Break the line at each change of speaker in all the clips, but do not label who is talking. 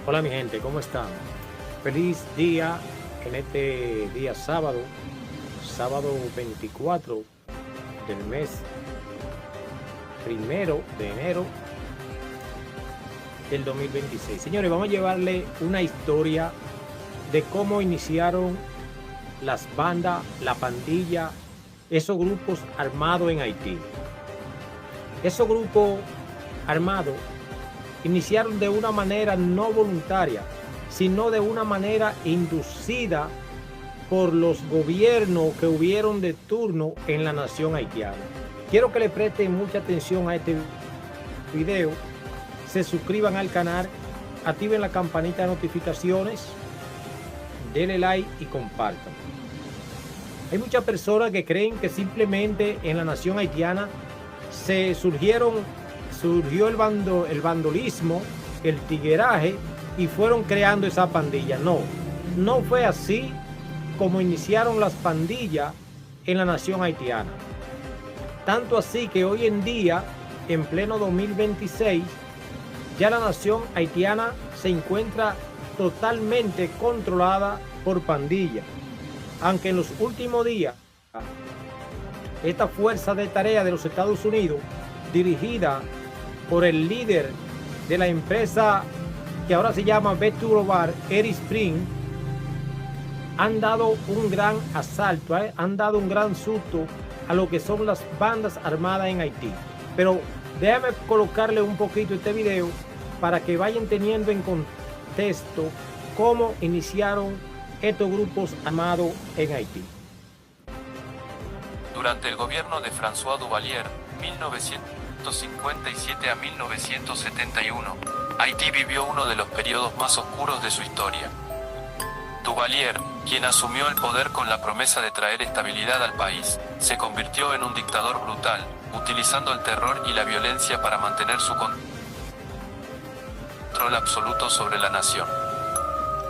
Hola mi gente, ¿cómo están? Feliz día en este día sábado 24 del mes primero de enero del 2026. Señores, vamos a llevarle una historia de cómo iniciaron las bandas, la pandilla, esos grupos armados en Haití. Esos grupos armados iniciaron de una manera no voluntaria, sino de una manera inducida por los gobiernos que hubieron de turno en la nación haitiana. Quiero que le presten mucha atención a este video, se suscriban al canal, activen la campanita de notificaciones, denle like y compartan. Hay muchas personas que creen que simplemente en la nación haitiana surgió el vandolismo, el tigueraje y fueron creando esa pandilla. No fue así como iniciaron las pandillas en la nación haitiana. Tanto así que hoy en día, en pleno 2026, ya la nación haitiana se encuentra totalmente controlada por pandillas. Aunque en los últimos días, esta fuerza de tarea de los Estados Unidos, dirigida por el líder de la empresa que ahora se llama Beturo-Bar, Eric Springs, han dado un gran asalto, han dado un gran susto a lo que son las bandas armadas en Haití. Pero déjame colocarle un poquito este video para que vayan teniendo en contexto cómo iniciaron estos grupos armados en Haití.
Durante el gobierno de François Duvalier, 1957 a 1971, Haití vivió uno de los periodos más oscuros de su historia. Duvalier, quien asumió el poder con la promesa de traer estabilidad al país, se convirtió en un dictador brutal, utilizando el terror y la violencia para mantener su control absoluto sobre la nación.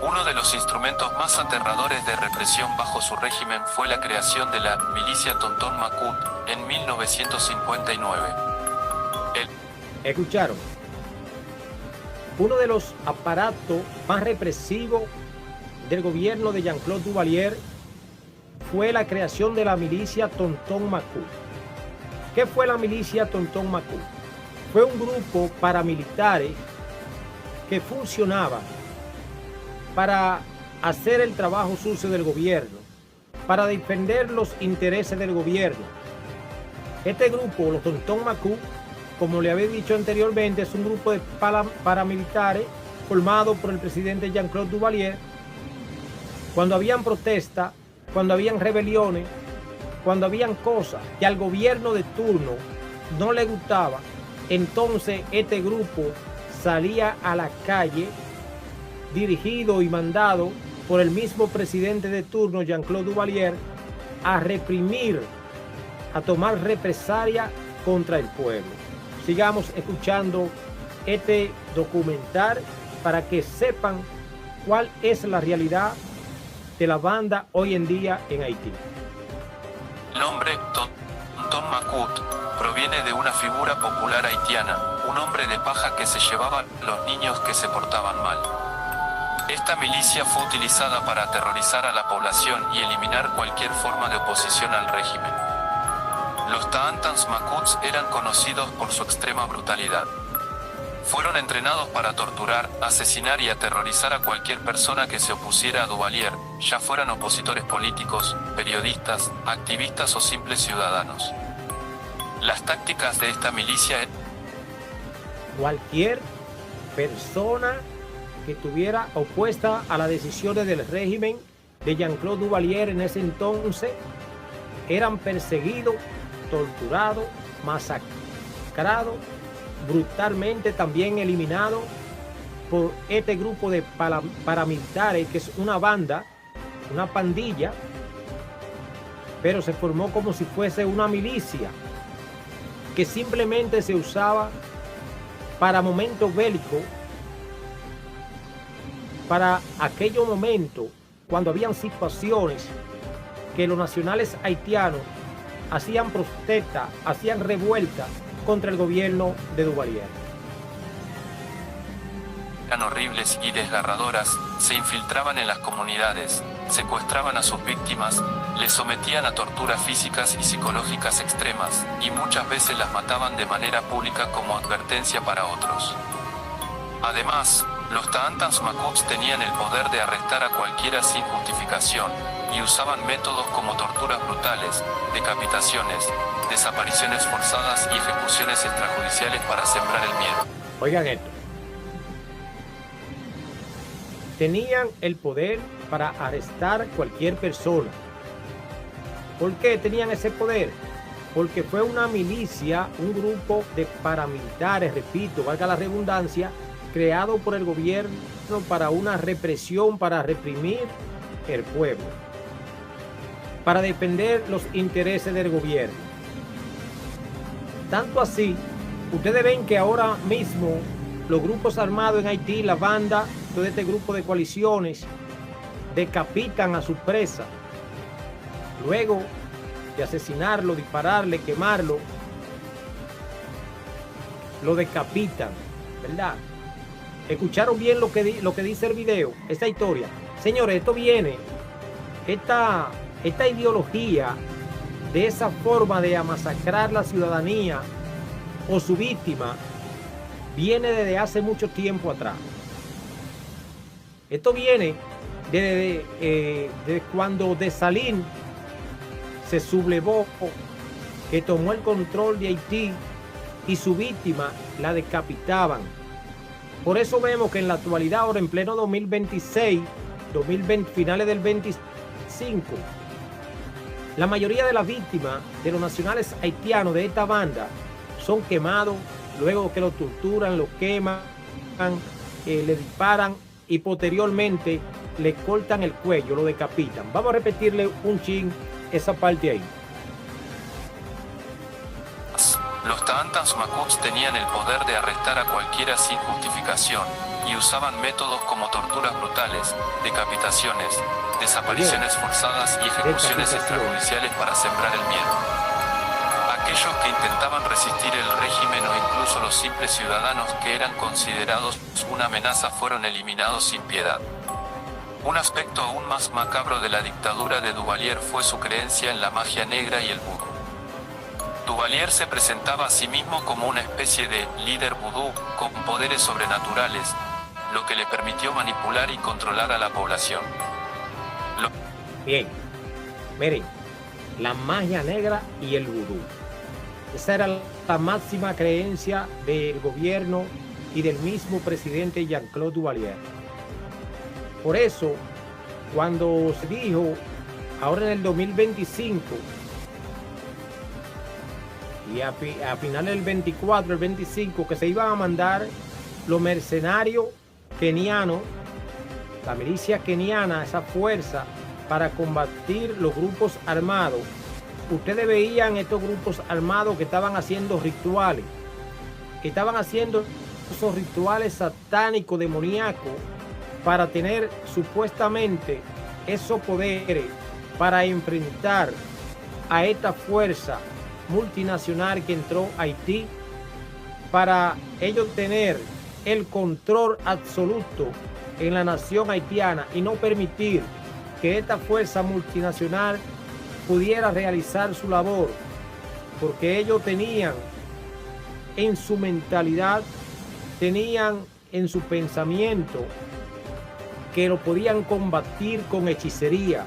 Uno de los instrumentos más aterradores de represión bajo su régimen fue la creación de la milicia Tonton Macoute en 1959.
¿Escucharon? Uno de los aparatos más represivos del gobierno de Jean-Claude Duvalier fue la creación de la milicia Tonton Macoute. ¿Qué fue la milicia Tonton Macoute? Fue un grupo paramilitares que funcionaba para hacer el trabajo sucio del gobierno, para defender los intereses del gobierno. Este grupo, los Tonton Macoute, como le había dicho anteriormente, es un grupo de paramilitares formado por el presidente Jean-Claude Duvalier. Cuando habían protestas, cuando habían rebeliones, cuando habían cosas que al gobierno de turno no le gustaba, entonces este grupo salía a la calle, dirigido y mandado por el mismo presidente de turno, Jean-Claude Duvalier, a reprimir, a tomar represalia contra el pueblo. Sigamos escuchando este documental para que sepan cuál es la realidad de la banda hoy en día en Haití.
El nombre Tonton Macoute proviene de una figura popular haitiana, un hombre de paja que se llevaba a los niños que se portaban mal. Esta milicia fue utilizada para aterrorizar a la población y eliminar cualquier forma de oposición al régimen. Los Taantans Macoutes eran conocidos por su extrema brutalidad. Fueron entrenados para torturar, asesinar y aterrorizar a cualquier persona que se opusiera a Duvalier, ya fueran opositores políticos, periodistas, activistas o simples ciudadanos. Las tácticas de esta milicia eran:
cualquier persona que estuviera opuesta a las decisiones del régimen de Jean-Claude Duvalier en ese entonces eran perseguidos, torturados, masacrados, brutalmente también eliminados por este grupo de paramilitares, que es una banda, una pandilla, pero se formó como si fuese una milicia que simplemente se usaba para momentos bélicos, para aquellos momentos cuando habían situaciones que los nacionales haitianos hacían protesta, hacían revuelta contra el gobierno de Duvalier.
eran horribles y desgarradoras, se infiltraban en las comunidades, secuestraban a sus víctimas, les sometían a torturas físicas y psicológicas extremas, y muchas veces las mataban de manera pública como advertencia para otros. Además, los Taantash Makuts tenían el poder de arrestar a cualquiera sin justificación, y usaban métodos como torturas brutales, decapitaciones, desapariciones forzadas y ejecuciones extrajudiciales para sembrar el miedo.
Oigan esto. Tenían el poder para arrestar cualquier persona. ¿Por qué tenían ese poder? Porque fue una milicia, un grupo de paramilitares, repito, valga la redundancia, creado por el gobierno para una represión, para reprimir el pueblo, para defender los intereses del gobierno. Tanto así, ustedes ven que ahora mismo los grupos armados en Haití, la banda, todo este grupo de coaliciones, decapitan a su presa. Luego de asesinarlo, dispararle, quemarlo, lo decapitan, ¿verdad? ¿Escucharon bien lo que dice el video? Esta historia. Señores, esto viene, esta ideología de esa forma de masacrar la ciudadanía o su víctima, viene desde hace mucho tiempo atrás. Esto viene desde cuando Dessalines se sublevó, que tomó el control de Haití y su víctima la decapitaban. Por eso vemos que en la actualidad, ahora en pleno 2026, 2020, finales del 25, la mayoría de las víctimas de los nacionales haitianos de esta banda son quemados, luego que lo torturan, lo queman, le disparan y posteriormente le cortan el cuello, lo decapitan. Vamos a repetirle un chin esa parte ahí.
Los Taantash Makuts tenían el poder de arrestar a cualquiera sin justificación, y usaban métodos como torturas brutales, decapitaciones, desapariciones forzadas y ejecuciones extrajudiciales para sembrar el miedo. Aquellos que intentaban resistir el régimen o incluso los simples ciudadanos que eran considerados una amenaza fueron eliminados sin piedad. Un aspecto aún más macabro de la dictadura de Duvalier fue su creencia en la magia negra y el vudú. Duvalier se presentaba a sí mismo como una especie de líder vudú con poderes sobrenaturales, lo que le permitió manipular y controlar a la población.
Bien, miren, la magia negra y el vudú. Esa era la máxima creencia del gobierno y del mismo presidente Jean-Claude Duvalier. Por eso, cuando se dijo, ahora en el 2025, y a finales del 24, el 25, que se iban a mandar los mercenarios kenianos, la milicia keniana, esa fuerza, para combatir los grupos armados. Ustedes veían estos grupos armados que estaban haciendo rituales, esos rituales satánicos, demoníacos, para tener supuestamente esos poderes para enfrentar a esta fuerza multinacional que entró a Haití, para ellos tener el control absoluto en la nación haitiana y no permitir que esta fuerza multinacional pudiera realizar su labor, porque ellos tenían en su mentalidad, tenían en su pensamiento que lo podían combatir con hechicería,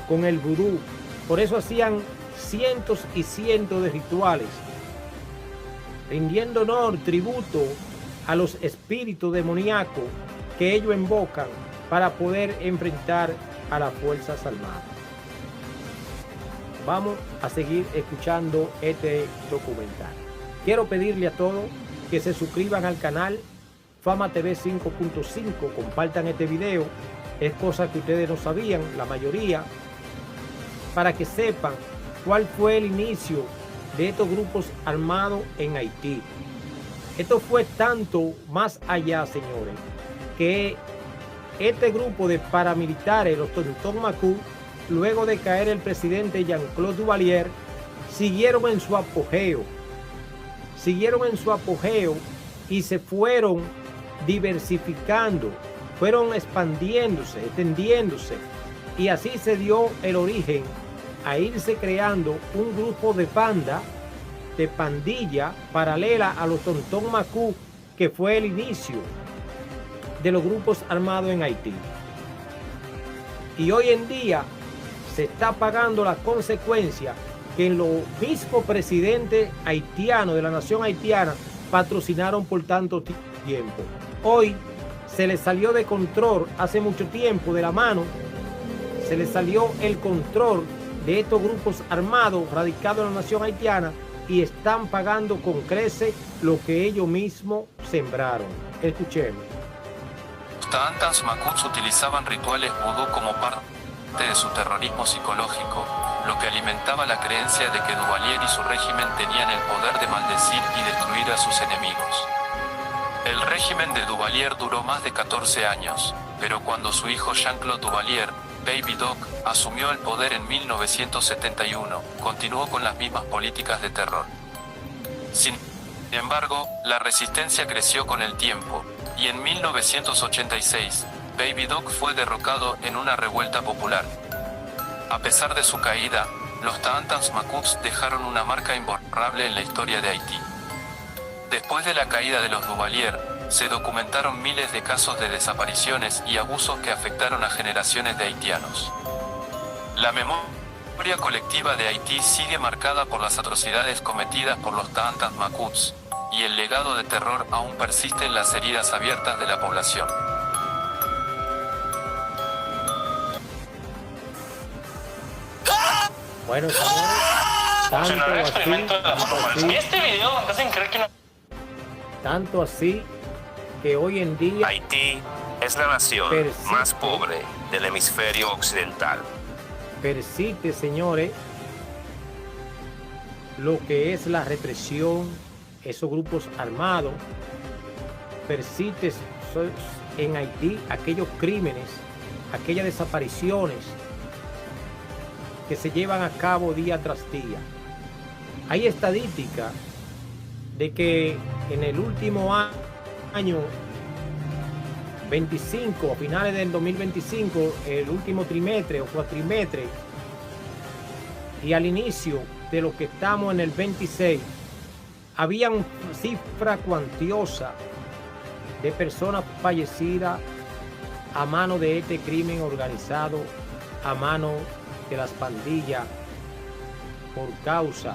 con el vudú. Por eso hacían cientos y cientos de rituales, rindiendo honor, tributo a los espíritus demoníacos que ellos invocan para poder enfrentar a las Fuerzas Armadas. Vamos a seguir escuchando este documental. Quiero pedirle a todos que se suscriban al canal Fama TV 5.5, compartan este video, es cosa que ustedes no sabían, la mayoría, para que sepan cuál fue el inicio de estos grupos armados en Haití. Esto fue tanto más allá, señores, que este grupo de paramilitares, los Tontons Macoutes, luego de caer el presidente Jean-Claude Duvalier, siguieron en su apogeo y se fueron diversificando, fueron expandiéndose, extendiéndose, y así se dio el origen a irse creando un grupo de banda, de pandilla paralela a los Tontón Macú, que fue el inicio de los grupos armados en Haití. Y hoy en día se está pagando la consecuencia que los mismos presidentes haitianos de la nación haitiana patrocinaron por tanto tiempo. Hoy se les salió de control hace mucho tiempo de la mano, se les salió el control de estos grupos armados radicados en la nación haitiana y están pagando con creces lo que ellos mismos sembraron. Escuchemos.
Los Taantans Makuts utilizaban rituales vudú como parte de su terrorismo psicológico, lo que alimentaba la creencia de que Duvalier y su régimen tenían el poder de maldecir y destruir a sus enemigos. El régimen de Duvalier duró más de 14 años, pero cuando su hijo Jean-Claude Duvalier, Baby Doc, asumió el poder en 1971, continuó con las mismas políticas de terror. Sin embargo, la resistencia creció con el tiempo, y en 1986, Baby Doc fue derrocado en una revuelta popular. A pesar de su caída, los Taantans Makuts dejaron una marca imborrable en la historia de Haití. Después de la caída de los Duvalier, se documentaron miles de casos de desapariciones y abusos que afectaron a generaciones de haitianos. La memoria colectiva de Haití sigue marcada por las atrocidades cometidas por los Taantans Makuts, y el legado de terror aún persiste en las heridas abiertas de la población.
Bueno, tanto así que hoy en día
Haití es la nación más pobre del hemisferio occidental.
Persiste, señores, lo que es la represión, esos grupos armados, persiste en Haití aquellos crímenes, aquellas desapariciones que se llevan a cabo día tras día. Hay estadística de que en el último año 25, a finales del 2025, el último trimestre o cuatrimestre, y al inicio de lo que estamos en el 26, había una cifra cuantiosa de personas fallecidas a mano de este crimen organizado, a mano de las pandillas, por causa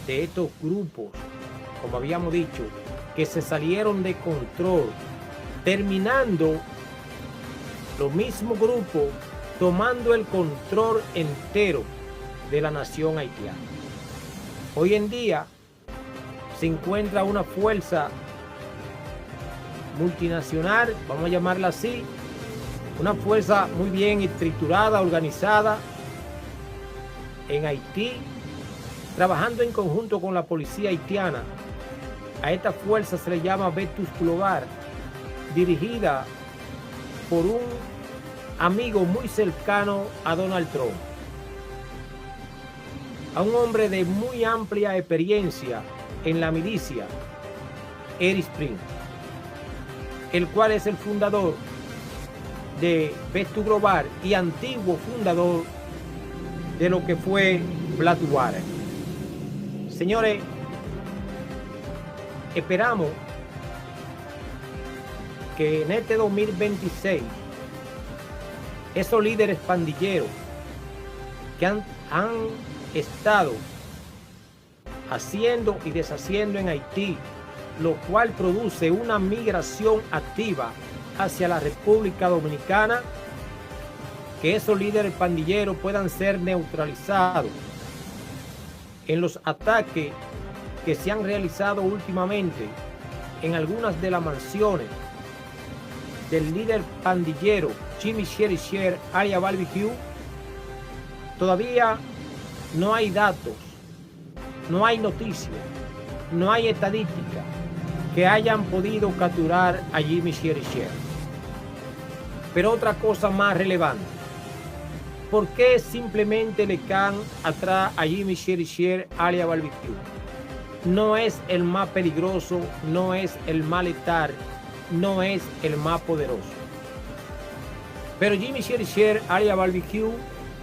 de estos grupos, como habíamos dicho, que se salieron de control, terminando los mismos grupos tomando el control entero de la nación haitiana. Hoy en día se encuentra una fuerza multinacional, vamos a llamarla así, una fuerza muy bien estructurada, organizada en Haití, trabajando en conjunto con la policía haitiana. A esta fuerza se le llama Vetus Global, dirigida por un amigo muy cercano a Donald Trump, a un hombre de muy amplia experiencia en la milicia, Eric Springs, el cual es el fundador de Vetus Global y antiguo fundador de lo que fue Blackwater. Señores, esperamos que en este 2026 esos líderes pandilleros que han estado haciendo y deshaciendo en Haití, lo cual produce una migración activa hacia la República Dominicana, que esos líderes pandilleros puedan ser neutralizados en los ataques que se han realizado últimamente en algunas de las mansiones del líder pandillero Jimmy Chericher alias Barbecue. Todavía no hay datos, no hay noticias, no hay estadística que hayan podido capturar a Jimmy Chericher. Pero otra cosa más relevante, ¿por qué simplemente le caen atrás a Jimmy Chericher alias Barbecue? No es el más peligroso, no es el más letal no es el más poderoso. Pero Jimmy Chericheer, alias Barbecue,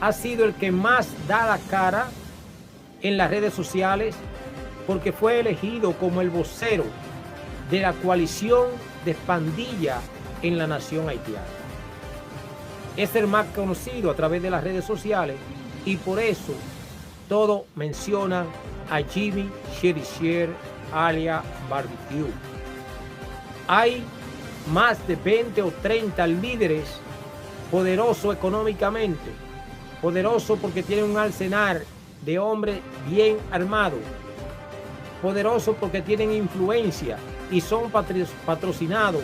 ha sido el que más da la cara en las redes sociales porque fue elegido como el vocero de la coalición de pandillas en la nación haitiana. Es el más conocido a través de las redes sociales y por eso todos mencionan a Jimmy Chericheer, alias Barbecue. Hay más de 20 o 30 líderes poderosos económicamente, poderosos porque tienen un arsenal de hombres bien armados, poderosos porque tienen influencia y son patrocinados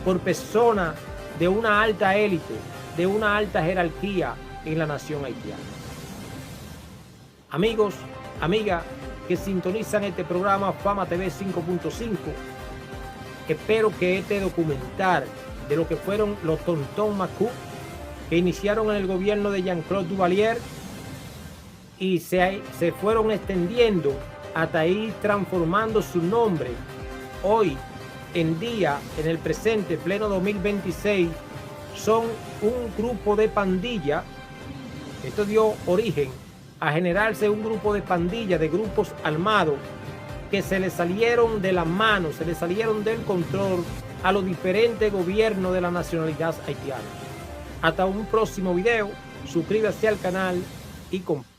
por personas de una alta élite, de una alta jerarquía en la nación haitiana. Amigos, amigas que sintonizan este programa Fama TV 5.5, espero que este documental de lo que fueron los Tonton Macoute, que iniciaron en el gobierno de Jean-Claude Duvalier y se fueron extendiendo hasta ir transformando su nombre. Hoy en día, en el presente, pleno 2026, son un grupo de pandilla. Esto dio origen a generarse un grupo de pandillas, de grupos armados, que se les salieron de las manos, se les salieron del control a los diferentes gobiernos de la nacionalidad haitiana. Hasta un próximo video, suscríbase al canal y comparte.